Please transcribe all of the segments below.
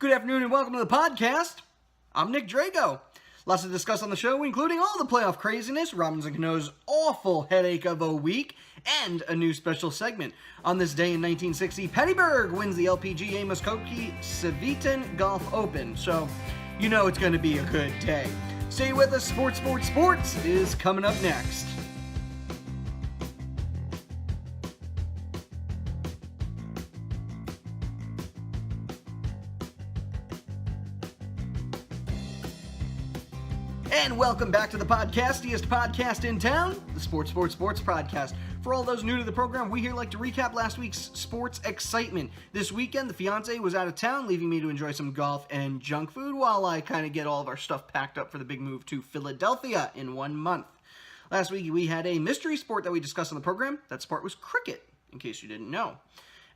Good afternoon and welcome to the podcast. I'm Nick Drago. Lots to discuss on the show, including all the playoff craziness, Robbie Cano's awful headache of a week, and a new special segment. On this day in 1960, Pettyberg wins the LPGA Muskoka Civitan Golf Open. So, you know it's going to be a good day. Stay with us. Sports is coming up next. And welcome back to the podcastiest podcast in town, the Sports Podcast. For all those new to the program, we here like to recap last week's sports excitement. This weekend, the fiance was out of town, leaving me to enjoy some golf and junk food while I kind of get all of our stuff packed up for the big move to Philadelphia in 1 month. Last week, we had a mystery sport that we discussed on the program. That sport was cricket, in case you didn't know.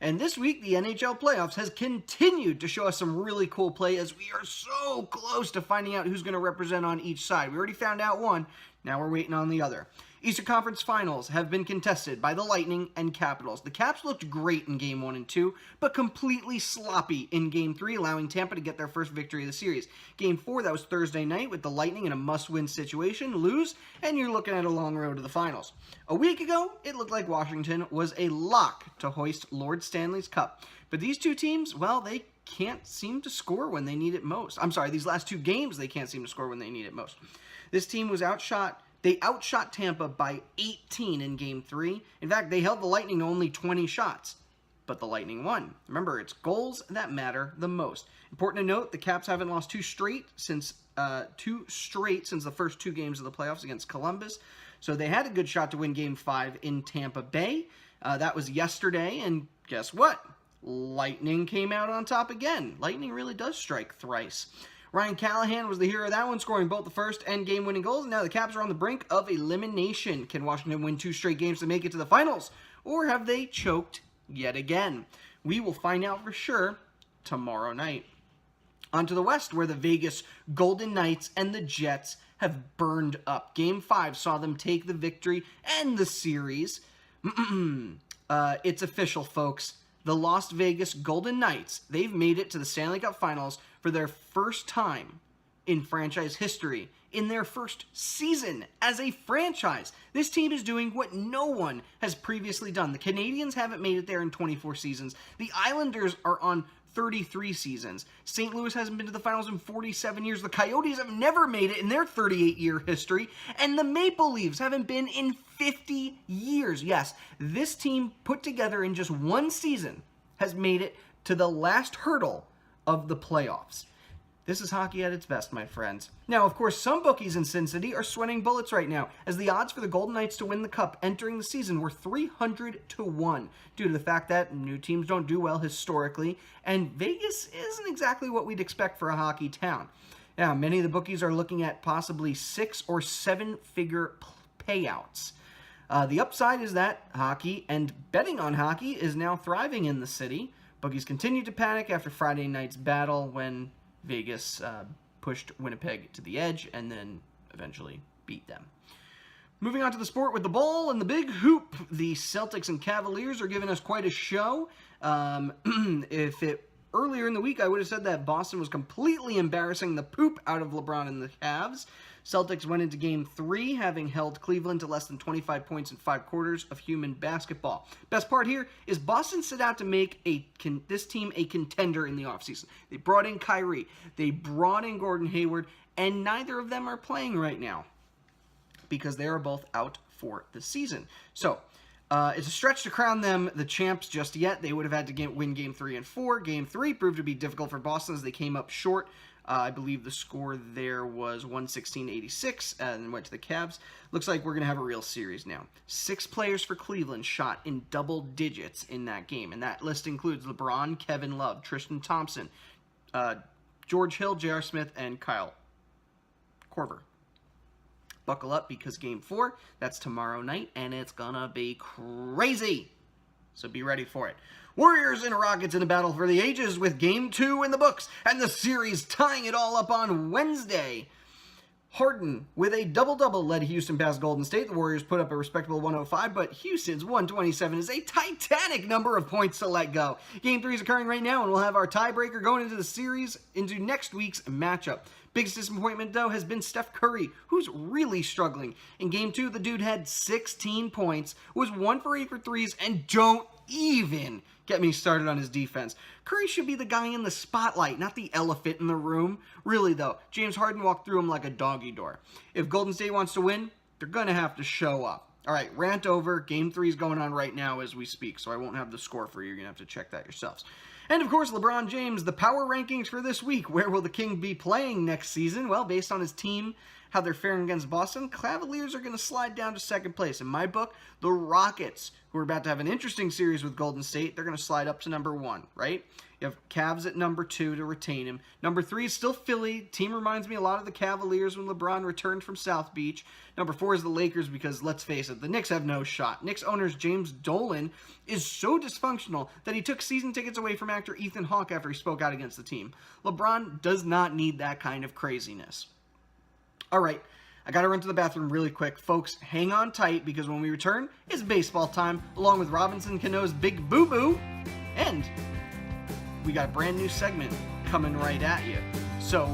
And this week, the NHL playoffs has continued to show us some really cool play as we are so close to finding out who's going to represent on each side. We already found out one, now we're waiting on the other. Eastern Conference Finals have been contested by the Lightning and Capitals. The Caps looked great in Game 1 and 2, but completely sloppy in Game 3, allowing Tampa to get their first victory of the series. Game 4, that was Thursday night, with the Lightning in a must-win situation, lose, and you're looking at a long road to the finals. A week ago, it looked like Washington was a lock to hoist Lord Stanley's Cup. But these two teams, well, they can't seem to score when they need it most. I'm sorry, these last two games, they can't seem to score when they need it most. This team was outshot. They outshot Tampa by 18 in Game 3. In fact, they held the Lightning to only 20 shots. But the Lightning won. Remember, it's goals that matter the most. Important to note, the Caps haven't lost two straight since the first two games of the playoffs against Columbus. So they had a good shot to win Game 5 in Tampa Bay. That was yesterday, and guess what? Lightning came out on top again. Lightning really does strike thrice. Ryan Callahan was the hero of that one, scoring both the first and game-winning goals. Now the Caps are on the brink of elimination. Can Washington win two straight games to make it to the finals? Or have they choked yet again? We will find out for sure tomorrow night. On to the West, where the Vegas Golden Knights and the Jets have burned up. Game 5 saw them take the victory and the series. It's official, folks. The Las Vegas Golden Knights, they've made it to the Stanley Cup Finals for their first time in franchise history, in their first season as a franchise. This team is doing what no one has previously done. The Canadiens haven't made it there in 24 seasons. The Islanders are on 33 seasons. St. Louis hasn't been to the finals in 47 years. The Coyotes have never made it in their 38-year history. And the Maple Leafs haven't been in 50 years. Yes, this team put together in just one season has made it to the last hurdle of the playoffs. This is hockey at its best, my friends. Now, of course, some bookies in Sin City are sweating bullets right now, as the odds for the Golden Knights to win the Cup entering the season were 300-1, due to the fact that new teams don't do well historically, and Vegas isn't exactly what we'd expect for a hockey town. Now, many of the bookies are looking at possibly 6- or 7-figure payouts. The upside is that hockey and betting on hockey is now thriving in the city. Bookies continue to panic after Friday night's battle when Vegas pushed Winnipeg to the edge and then eventually beat them. Moving on to the sport with the ball and the big hoop, the Celtics and Cavaliers are giving us quite a show. Earlier in the week, I would have said that Boston was completely embarrassing the poop out of LeBron and the Cavs. Celtics went into Game 3, having held Cleveland to less than 25 points in 5 quarters of human basketball. Best part here is Boston set out to make this team a contender in the offseason. They brought in Kyrie, they brought in Gordon Hayward, and neither of them are playing right now because they are both out for the season. So, it's a stretch to crown them the champs just yet. They would have had to win Game 3 and 4. Game 3 proved to be difficult for Boston as they came up short. I believe the score there was 116-86 and went to the Cavs. Looks like we're going to have a real series now. 6 players for Cleveland shot in double digits in that game, and that list includes LeBron, Kevin Love, Tristan Thompson, George Hill, J.R. Smith, and Kyle Korver. Buckle up because Game 4, that's tomorrow night, and it's gonna be crazy. So be ready for it. Warriors and Rockets in a battle for the ages with Game 2 in the books, and the series tying it all up on Wednesday. Harden with a double-double led Houston past Golden State. The Warriors put up a respectable 105, but Houston's 127 is a titanic number of points to let go. Game 3 is occurring right now, and we'll have our tiebreaker going into the series into next week's matchup. Biggest disappointment, though, has been Steph Curry, who's really struggling. In Game 2, the dude had 16 points, was 1 for 8 for threes, and don't even get me started on his defense. Curry should be the guy in the spotlight, not the elephant in the room. Really, though, James Harden walked through him like a doggy door. If Golden State wants to win, they're going to have to show up. All right, rant over. Game 3 is going on right now as we speak, so I won't have the score for you. You're going to have to check that yourselves. And, of course, LeBron James, the power rankings for this week. Where will the King be playing next season? Well, based on his team, how they're faring against Boston, Cavaliers are going to slide down to second place. In my book, the Rockets, who are about to have an interesting series with Golden State, they're going to slide up to number 1, right? You have Cavs at number 2 to retain him. Number 3 is still Philly. Team reminds me a lot of the Cavaliers when LeBron returned from South Beach. Number 4 is the Lakers because, let's face it, the Knicks have no shot. Knicks owner James Dolan is so dysfunctional that he took season tickets away from actor Ethan Hawke after he spoke out against the team. LeBron does not need that kind of craziness. All right, I got to run to the bathroom really quick. Folks, hang on tight because when we return, it's baseball time along with Robinson Cano's Big Boo Boo. And we got a brand new segment coming right at you. So,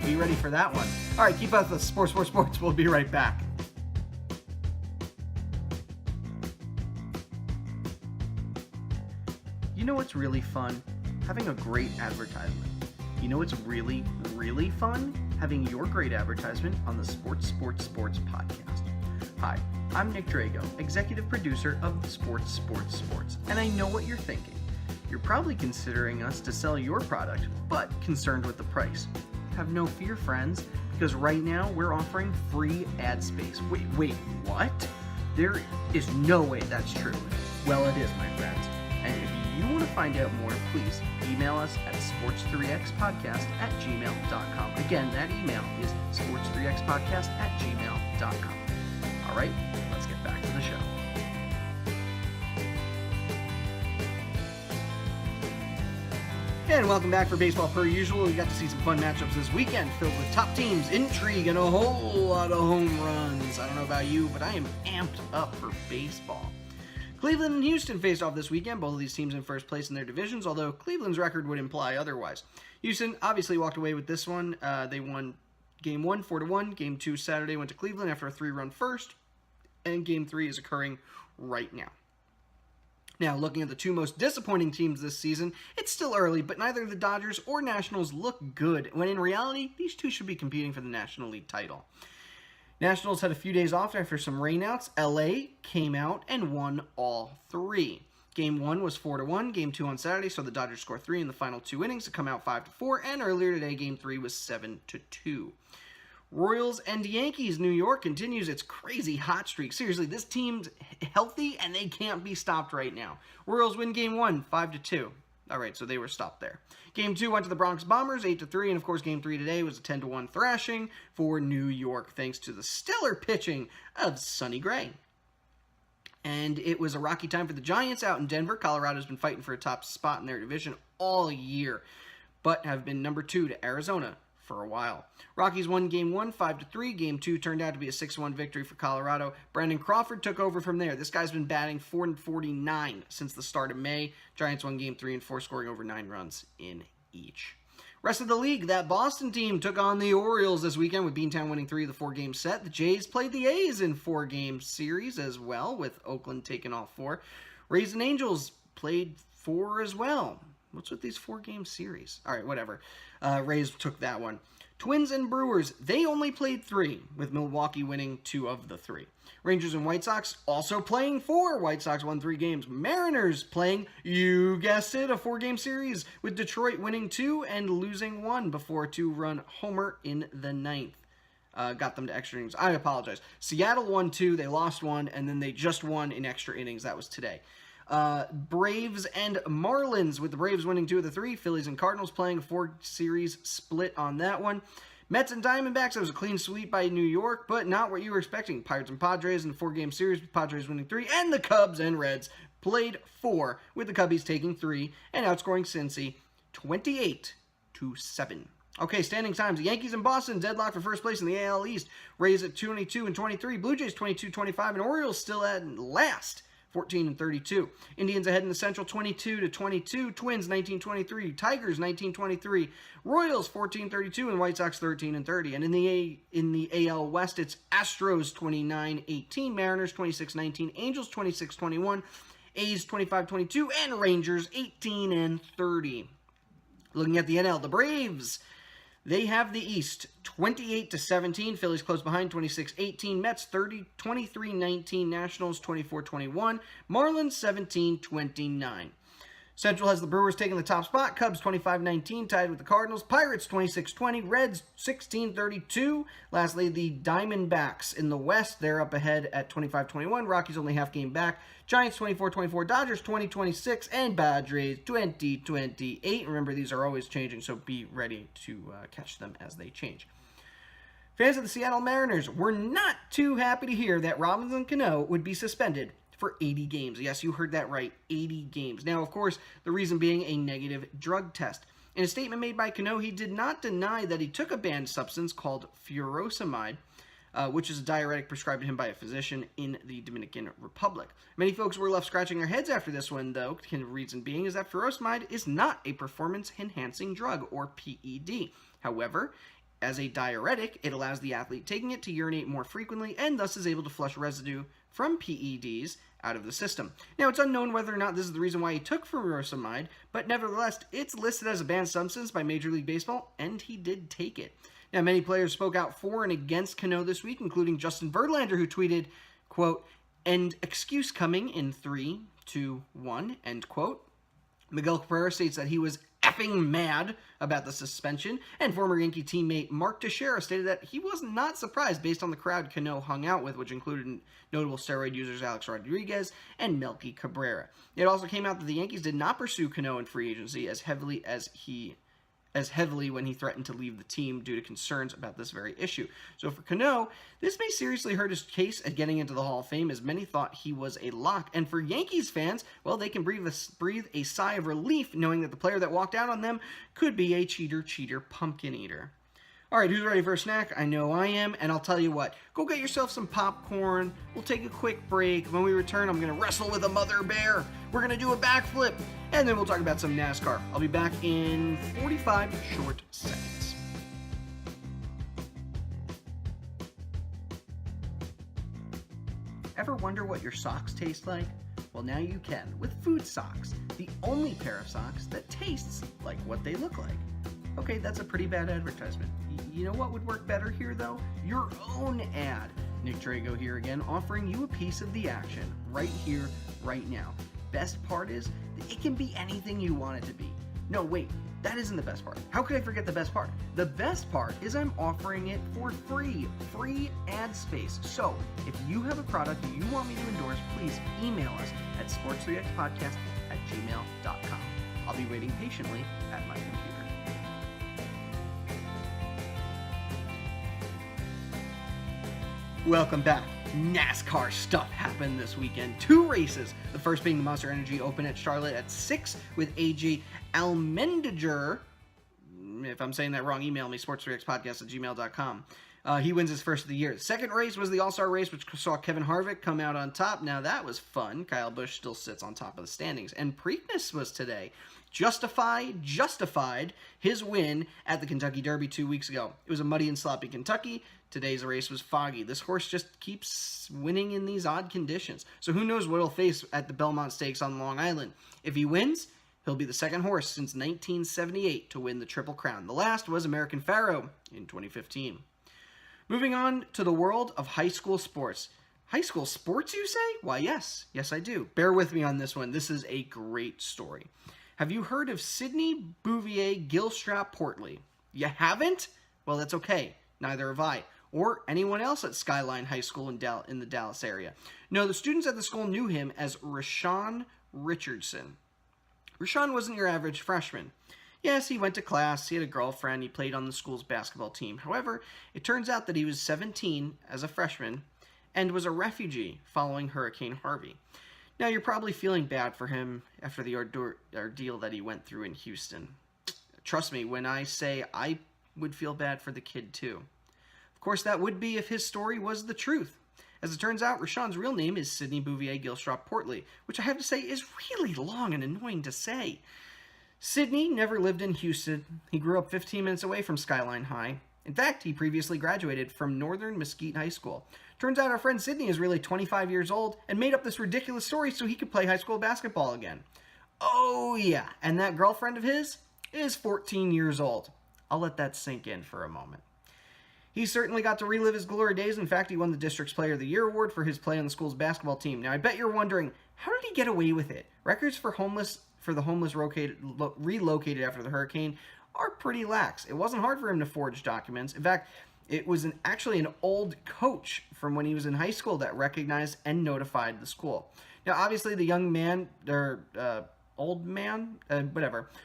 be ready for that one. All right, keep up with Sports. We'll be right back. You know what's really fun? Having a great advertisement. You know what's really, really fun? Having your great advertisement on the Sports podcast. Hi, I'm Nick Drago, executive producer of the Sports, and I know what you're thinking. You're probably considering us to sell your product, but concerned with the price. Have no fear, friends, because right now we're offering free ad space. Wait, what? There is no way that's true. Well, it is, my friends. And if you want to find out more, please email us at sports3xpodcast@gmail.com. Again, that email is sports3xpodcast@gmail.com. All right, let's get back to the show. And welcome back for baseball per usual. We got to see some fun matchups this weekend filled with top teams, intrigue, and a whole lot of home runs. I don't know about you, but I am amped up for baseball. Cleveland and Houston faced off this weekend, both of these teams in first place in their divisions, although Cleveland's record would imply otherwise. Houston obviously walked away with this one. They won Game 1 4-1. Game 2 Saturday went to Cleveland after a 3-run first, and Game 3 is occurring right now. Now, looking at the two most disappointing teams this season, it's still early, but neither the Dodgers or Nationals look good, when in reality, these two should be competing for the National League title. Nationals had a few days off after some rainouts. LA came out and won all 3. Game 1 was 4-1, Game 2 on Saturday, so the Dodgers scored 3 in the final 2 innings to come out 5-4, and earlier today, Game 3 was 7-2. Royals and Yankees, New York continues its crazy hot streak. Seriously, this team's healthy and they can't be stopped right now. Royals win Game 1, 5-2. All right, so they were stopped there. Game 2 went to the Bronx Bombers, 8-3, and of course Game 3 today was a 10-1 thrashing for New York, thanks to the stellar pitching of Sonny Gray. And it was a rocky time for the Giants out in Denver. Colorado's been fighting for a top spot in their division all year, but have been number 2 to Arizona for a while. Rockies won Game 1, 5-3. Game 2 turned out to be a 6-1 victory for Colorado. Brandon Crawford took over from there. This guy's been batting .449 since the start of May. Giants won Game 3 and 4, scoring over 9 runs in each. Rest of the league, that Boston team took on the Orioles this weekend with Beantown winning 3 of the 4-game set. The Jays played the A's in 4-game series as well, with Oakland taking all 4. Rays and Angels played 4 as well. What's with these 4-game series? All right, whatever. Rays took that one. Twins and Brewers, they only played 3, with Milwaukee winning 2 of the 3. Rangers and White Sox also playing 4. White Sox won 3 games. Mariners playing, you guessed it, a 4-game series, with Detroit winning 2 and losing 1 before a 2-run homer in the 9th. Got them to extra innings. I apologize. Seattle won 2, they lost 1, and then they just won in extra innings. That was today. Braves and Marlins, with the Braves winning 2 of the 3. Phillies and Cardinals playing a 4-series split on that one. Mets and Diamondbacks, that was a clean sweep by New York, but not what you were expecting. Pirates and Padres in a 4-game series, with Padres winning 3. And the Cubs and Reds played 4, with the Cubbies taking 3 and outscoring Cincy 28-7. Okay, standing times. The Yankees in Boston deadlock for first place in the AL East. Rays at 22 and 23. Blue Jays 22-25, and Orioles still at last, 14 and 32. Indians ahead in the Central 22-22. Twins 19-23. Tigers 19-23. Royals 14-32, and White Sox 13 and 30. And in the AL West, it's Astros 29-18, Mariners 26-19, Angels 26-21, A's 25-22, and Rangers 18 and 30. Looking at the NL, the Braves, they have the East 28-17. Phillies close behind 26-18. Mets 23-19. Nationals 24-21. Marlins 17-29. Central has the Brewers taking the top spot. Cubs 25-19, tied with the Cardinals. Pirates 26-20. Reds 16-32. Lastly, the Diamondbacks in the West, they're up ahead at 25-21. Rockies only half game back. Giants 24-24. Dodgers 20-26. And Padres 20-28. Remember, these are always changing, so be ready to catch them as they change. Fans of the Seattle Mariners were not too happy to hear that Robbie Cano would be suspended for 80 games. Yes, you heard that right, 80 games. Now, of course, the reason being a negative drug test. In a statement made by Cano, he did not deny that he took a banned substance called furosemide, which is a diuretic prescribed to him by a physician in the Dominican Republic. Many folks were left scratching their heads after this one, though. The reason being is that furosemide is not a performance-enhancing drug, or PED. However, as a diuretic, it allows the athlete taking it to urinate more frequently and thus is able to flush residue from PEDs out of the system. Now, it's unknown whether or not this is the reason why he took furosemide, but nevertheless, it's listed as a banned substance by Major League Baseball, and he did take it. Now, many players spoke out for and against Cano this week, including Justin Verlander, who tweeted, quote, "End excuse coming in 3, 2, 1, end quote." Miguel Cabrera states that he was effing mad about the suspension, and former Yankee teammate Mark Teixeira stated that he was not surprised based on the crowd Cano hung out with, which included notable steroid users Alex Rodriguez and Melky Cabrera. It also came out that the Yankees did not pursue Cano in free agency as heavily when he threatened to leave the team due to concerns about this very issue. So for Cano, this may seriously hurt his case at getting into the Hall of Fame, as many thought he was a lock. And for Yankees fans, well, they can breathe a sigh of relief knowing that the player that walked out on them could be a cheater, pumpkin eater. All right, who's ready for a snack? I know I am, and I'll tell you what. Go get yourself some popcorn. We'll take a quick break. When we return, I'm going to wrestle with a mother bear. We're going to do a backflip, and then we'll talk about some NASCAR. I'll be back in 45 short seconds. Ever wonder what your socks taste like? Well, now you can with Food Socks, the only pair of socks that tastes like what they look like. Okay, that's a pretty bad advertisement. You know what would work better here, though? Your own ad. Nick Drago here again, offering you a piece of the action right here, right now. Best part is that it can be anything you want it to be. No, wait, that isn't the best part. How could I forget the best part? The best part is I'm offering it for free ad space. So, if you have a product that you want me to endorse, please email us at sports3xpodcast@gmail.com. I'll be waiting patiently at my computer. Welcome back. NASCAR stuff happened this weekend. 2 races. The first being the Monster Energy Open at Charlotte at 6 with AJ Allmendinger. If I'm saying that wrong, email me, sports3xpodcast@gmail.com. He wins his first of the year. The second race was the All-Star race, which saw Kevin Harvick come out on top. Now, that was fun. Kyle Busch still sits on top of the standings. And Preakness was today. Justified his win at the Kentucky Derby 2 weeks ago. It was a muddy and sloppy Kentucky. Today's race was foggy. This horse just keeps winning in these odd conditions. So who knows what he'll face at the Belmont Stakes on Long Island. If he wins, he'll be the second horse since 1978 to win the Triple Crown. The last was American Pharoah in 2015. Moving on to the world of high school sports. High school sports, you say? Why, yes. Yes, I do. Bear with me on this one. This is a great story. Have you heard of Sidney Bouvier Gilstrap-Portley? You haven't? Well, that's okay. Neither have I. Or anyone else at Skyline High School in the Dallas area. No, the students at the school knew him as Rashawn Richardson. Rashawn wasn't your average freshman. Yes, he went to class, he had a girlfriend, he played on the school's basketball team. However, it turns out that he was 17 as a freshman and was a refugee following Hurricane Harvey. Now, you're probably feeling bad for him after the ordeal that he went through in Houston. Trust me, when I say I would feel bad for the kid too. Of course, that would be if his story was the truth. As it turns out, Rashawn's real name is Sidney Bouvier Gilstrap-Portley, which I have to say is really long and annoying to say. Sidney never lived in Houston. He grew up 15 minutes away from Skyline High. In fact, he previously graduated from Northern Mesquite High School. Turns out our friend Sidney is really 25 years old and made up this ridiculous story so he could play high school basketball again. Oh yeah, and that girlfriend of his is 14 years old. I'll let that sink in for a moment. He certainly got to relive his glory days. In fact, he won the District's Player of the Year award for his play on the school's basketball team. Now, I bet you're wondering, how did he get away with it? Records for the homeless relocated after the hurricane are pretty lax. It wasn't hard for him to forge documents. In fact, it was actually an old coach from when he was in high school that recognized and notified the school. Now, obviously, the young man, old man,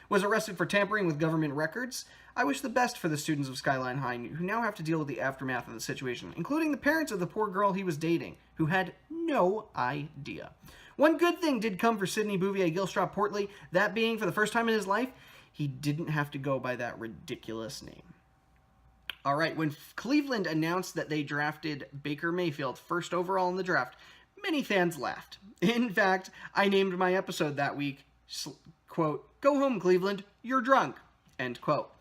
was arrested for tampering with government records. I wish the best for the students of Skyline High who now have to deal with the aftermath of the situation, including the parents of the poor girl he was dating, who had no idea. One good thing did come for Sidney Bouvier Gilstrap-Portley, that being, for the first time in his life, he didn't have to go by that ridiculous name. All right, when Cleveland announced that they drafted Baker Mayfield first overall in the draft, many fans laughed. In fact, I named my episode that week, quote, "Go home, Cleveland, you're drunk," end quote.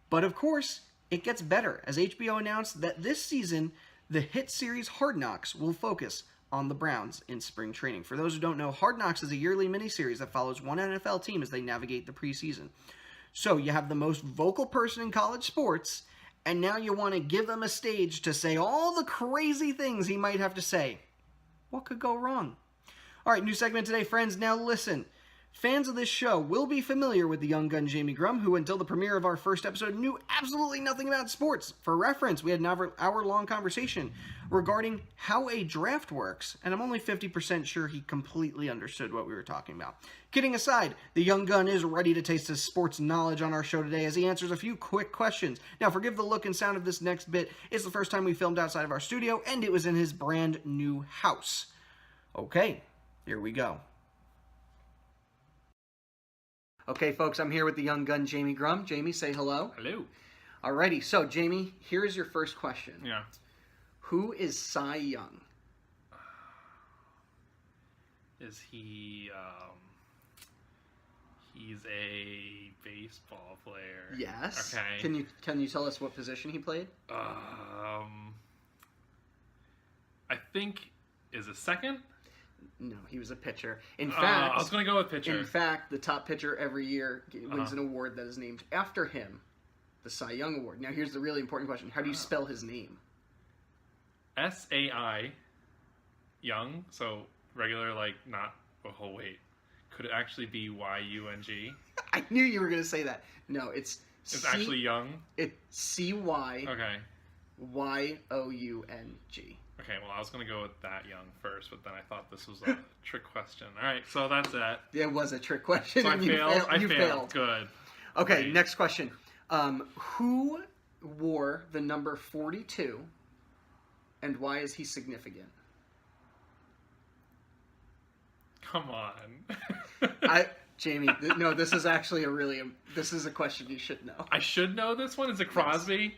But of course, it gets better, as HBO announced that this season, the hit series Hard Knocks will focus on the Browns in spring training. For those who don't know, Hard Knocks is a yearly miniseries that follows one NFL team as they navigate the preseason. So you have the most vocal person in college sports, and now you want to give them a stage to say all the crazy things he might have to say. What could go wrong? All right, new segment today, friends. Now listen. Fans of this show will be familiar with the young gun Jamie Grum, who until the premiere of our first episode knew absolutely nothing about sports. For reference, we had an hour-long conversation regarding how a draft works, and I'm only 50% sure he completely understood what we were talking about. Kidding aside, the young gun is ready to taste his sports knowledge on our show today as he answers a few quick questions. Now, forgive the look and sound of this next bit. It's the first time we filmed outside of our studio, and it was in his brand new house. Okay, here we go. Okay, folks, I'm here with the young gun, Jamie Grum. Jamie, say hello. Hello. Alrighty, so, Jamie, here's your first question. Yeah. Who is Cy Young? Is he, he's a baseball player. Yes. Okay. Can you tell us what position he played? I think, is a second? No, he was a pitcher. In fact, I was going to go with pitcher. In fact, the top pitcher every year wins an award that is named after him, the Cy Young Award. Now, here's the really important question. How do you spell his name? S-A-I, Young, so regular, like, not, oh, wait. Could it actually be Y-U-N-G? I knew you were going to say that. No, it's actually Young? It's C-Y. Okay. Y-O-U-N-G. Okay, well, I was going to go with that Young first, but then I thought this was a trick question. All right, so that's that. It was a trick question. So I failed? I failed. Good. Okay, great. Next question. Who wore the number 42, and why is he significant? Come on. Jamie, no, this is actually this is a question you should know. I should know this one? Is it Crosby? Yes.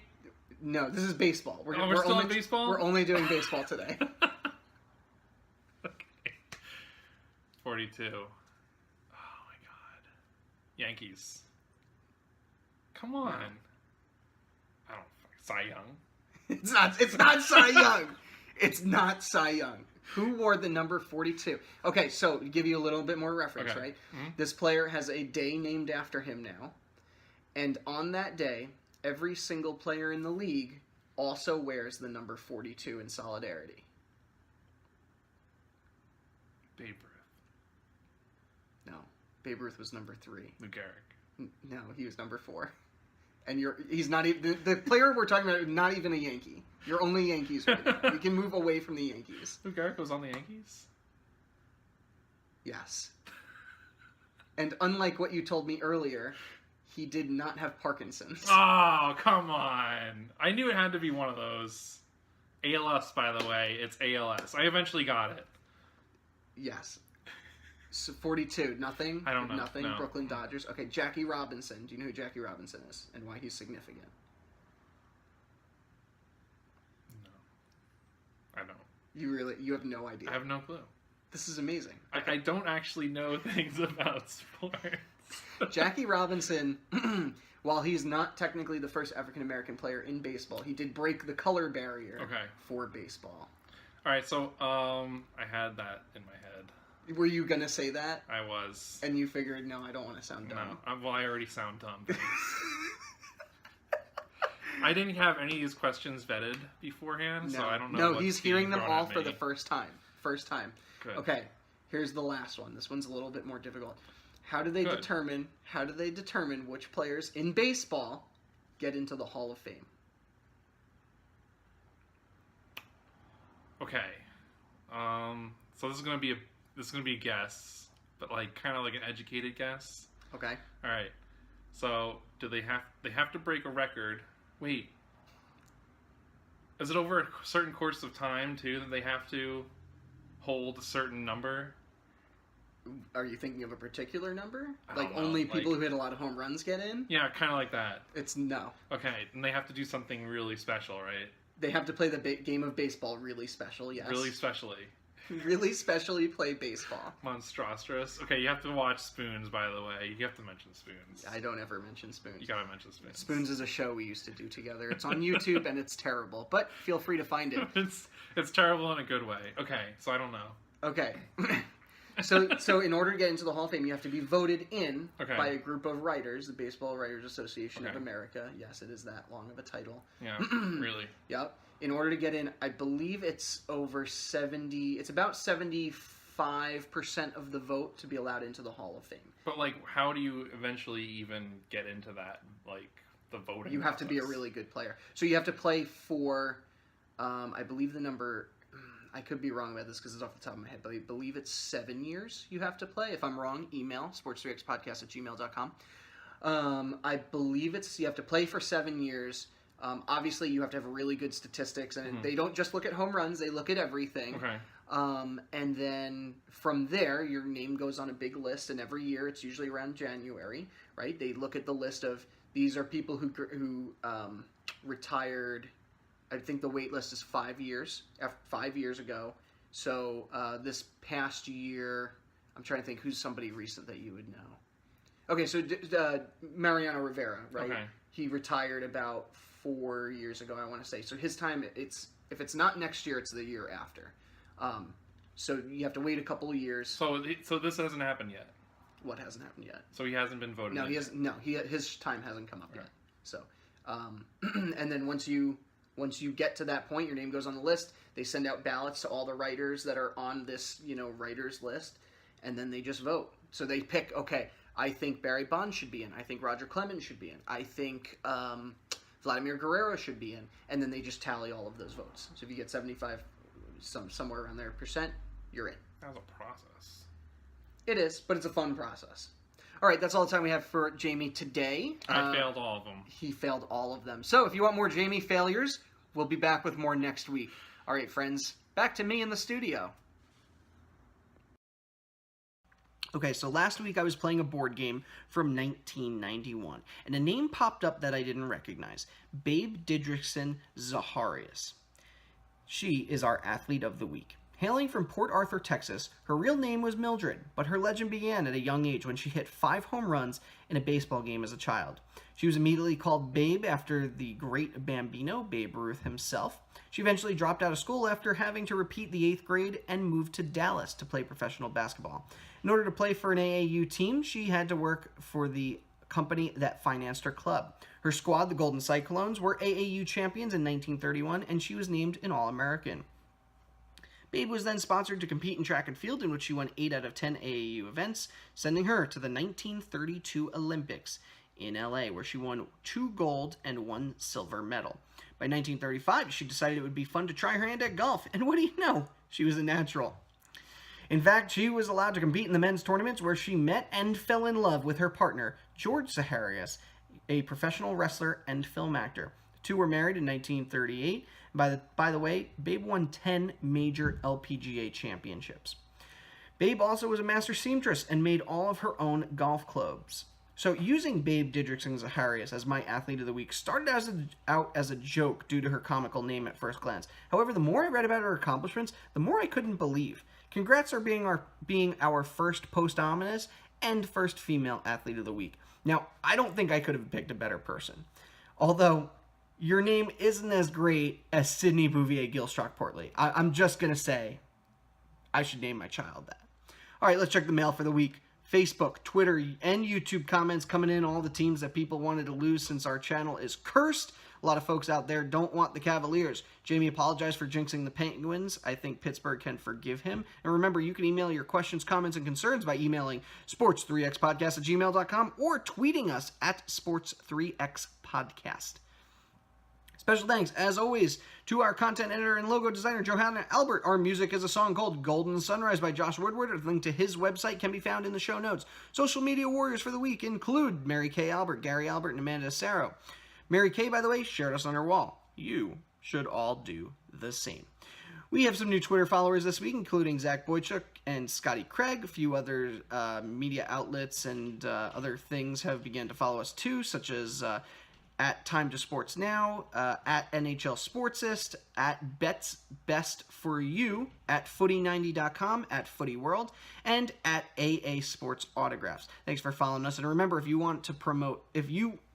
No, this is baseball. We're still in baseball? We're only doing baseball today. Okay. 42. Oh my God. Yankees. Come on. I don't. Cy Young. It's not Cy Young. It's not Cy Young. Who wore the number 42? Okay, so to give you a little bit more reference, okay. Right? Mm-hmm. This player has a day named after him now, and on that day, every single player in the league also wears the number 42 in solidarity. Babe Ruth. No. Babe Ruth was number 3. Lou Gehrig. No, he was number 4. And he's not even... The player we're talking about is not even a Yankee. You're only Yankees right now. We can move away from the Yankees. Lou Gehrig was on the Yankees? Yes. And unlike what you told me earlier... He did not have Parkinson's. Oh, come on. I knew it had to be one of those. ALS, by the way. It's ALS. I eventually got it. Yes. So 42. Nothing? I don't know. Nothing? No. Brooklyn Dodgers. Okay, Jackie Robinson. Do you know who Jackie Robinson is and why he's significant? You have no idea. I have no clue. This is amazing. I don't actually know things about sports. Jackie Robinson, while he's not technically the first African-American player in baseball, he did break the color barrier for baseball. All right, so I had that in my head. Were you going to say that? I was. And you figured, no, I don't want to sound dumb. No, well, I already sound dumb. I didn't have any of these questions vetted beforehand, so I don't know. No, he's hearing them all for the first time. Good. Okay, here's the last one. This one's a little bit more difficult. How do they determine which players in baseball get into the Hall of Fame? Okay. So this is gonna be a guess, but like kind of like an educated guess. Okay. All right. So do they have to break a record? Wait. Is it over a certain course of time too that they have to hold a certain number? Are you thinking of a particular number? I don't know. Only people who hit a lot of home runs get in? Yeah, kind of like that. It's no. Okay, and they have to do something really special, right? They have to play the game of baseball really special, yes. Really specially. Really specially play baseball. Monstrous. Okay, you have to watch Spoons, by the way. You have to mention Spoons. I don't ever mention Spoons. You gotta mention Spoons. Spoons is a show we used to do together. It's on YouTube and it's terrible, but feel free to find it. It's terrible in a good way. Okay, so I don't know. Okay. So in order to get into the Hall of Fame, you have to be voted in by a group of writers, the Baseball Writers Association of America. Yes, it is that long of a title. Yeah, really. Yep. In order to get in, I believe it's over 70. It's about 75% of the vote to be allowed into the Hall of Fame. But like, how do you eventually even get into that? Like the voting. You have to be a really good player. So you have to play for, I believe the number. I could be wrong about this because it's off the top of my head, but I believe it's 7 years you have to play. If I'm wrong, email sports3xpodcast@gmail.com. I believe you have to play for 7 years. Obviously, you have to have really good statistics, and they don't just look at home runs; they look at everything. Okay. And then from there, your name goes on a big list, and every year, it's usually around January, right? They look at the list of these are people who retired. I think the wait list is 5 years. 5 years ago. So this past year, I'm trying to think who's somebody recent that you would know. Okay, so Mariano Rivera, right? Okay. He retired about 4 years ago, I want to say. So his time, if it's not next year, it's the year after. So you have to wait a couple of years. So this hasn't happened yet. What hasn't happened yet? So he hasn't been voted. No, he hasn't. No, his time hasn't come up yet. So, and then once you get to that point, your name goes on the list. They send out ballots to all the writers that are on this, writers list, and then they just vote. So they pick, okay, I think Barry Bonds should be in. I think Roger Clemens should be in. I think Vladimir Guerrero should be in. And then they just tally all of those votes. So if you get 75, somewhere around there %, you're in. That was a process. It is, but it's a fun process. All right, that's all the time we have for Jamie today. I failed all of them. He failed all of them. So if you want more Jamie failures, we'll be back with more next week. All right, friends, back to me in the studio. Okay, so last week I was playing a board game from 1991, and a name popped up that I didn't recognize. Babe Didrikson Zaharias. She is our athlete of the week. Hailing from Port Arthur, Texas, her real name was Mildred, but her legend began at a young age when she hit 5 home runs in a baseball game as a child. She was immediately called Babe after the great Bambino, Babe Ruth himself. She eventually dropped out of school after having to repeat the 8th grade and moved to Dallas to play professional basketball. In order to play for an AAU team, she had to work for the company that financed her club. Her squad, the Golden Cyclones, were AAU champions in 1931, and she was named an All-American. Babe was then sponsored to compete in track and field, in which she won 8 out of 10 AAU events, sending her to the 1932 Olympics in LA, where she won 2 gold and 1 silver medal. By 1935, she decided it would be fun to try her hand at golf, and what do you know? She was a natural. In fact, she was allowed to compete in the men's tournaments, where she met and fell in love with her partner, George Zaharias, a professional wrestler and film actor. The two were married in 1938. By the way, Babe won 10 major LPGA championships. Babe also was a master seamstress and made all of her own golf clubs. So using Babe Didrikson-Zacharias as my athlete of the week started out as a joke due to her comical name at first glance. However, the more I read about her accomplishments, the more I couldn't believe. Congrats for being our first posthumous and first female athlete of the week. Now, I don't think I could have picked a better person. Although, your name isn't as great as Sidney Bouvier Gilstrap-Portley. I'm just going to say, I should name my child that. All right, let's check the mail for the week. Facebook, Twitter, and YouTube comments coming in. All the teams that people wanted to lose since our channel is cursed. A lot of folks out there don't want the Cavaliers. Jamie apologized for jinxing the Penguins. I think Pittsburgh can forgive him. And remember, you can email your questions, comments, and concerns by emailing sports3xpodcast@gmail.com or tweeting us at sports3xpodcast. Special thanks, as always, to our content editor and logo designer, Johanna Albert. Our music is a song called Golden Sunrise by Josh Woodward. A link to his website can be found in the show notes. Social media warriors for the week include Mary Kay Albert, Gary Albert, and Amanda Saro. Mary Kay, by the way, shared us on her wall. You should all do the same. We have some new Twitter followers this week, including Zach Boychuk and Scotty Craig. A few other media outlets and other things have begun to follow us too, such as at Time to Sports Now, at NHL Sportsist, at Bets Best For You, at Footy90.com, at Footy World, and at AA Sports Autographs. Thanks for following us. And remember, if you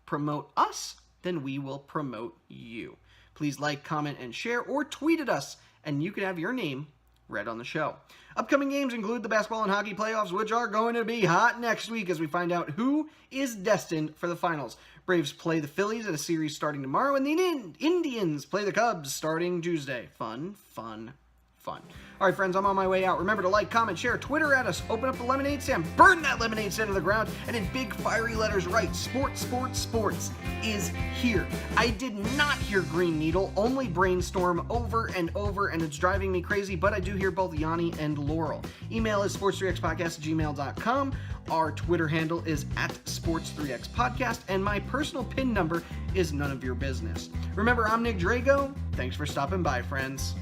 promote us, then we will promote you. Please like, comment, and share, or tweet at us, and you can have your name read on the show. Upcoming games include the basketball and hockey playoffs, which are going to be hot next week as we find out who is destined for the finals. Braves play the Phillies at a series starting tomorrow, and the Indians play the Cubs starting Tuesday. Fun, fun, fun. All right, friends, I'm on my way out. Remember to like, comment, share, Twitter at us, open up the lemonade stand, burn that lemonade stand to the ground, and in big fiery letters write, Sports, Sports, Sports is here. I did not hear Green Needle, only Brainstorm over and over, and it's driving me crazy, but I do hear both Yanny and Laurel. Email is sports3xpodcast@gmail.com. Our Twitter handle is at sports3xpodcast, and my personal PIN number is none of your business. Remember, I'm Nick Drago. Thanks for stopping by, friends.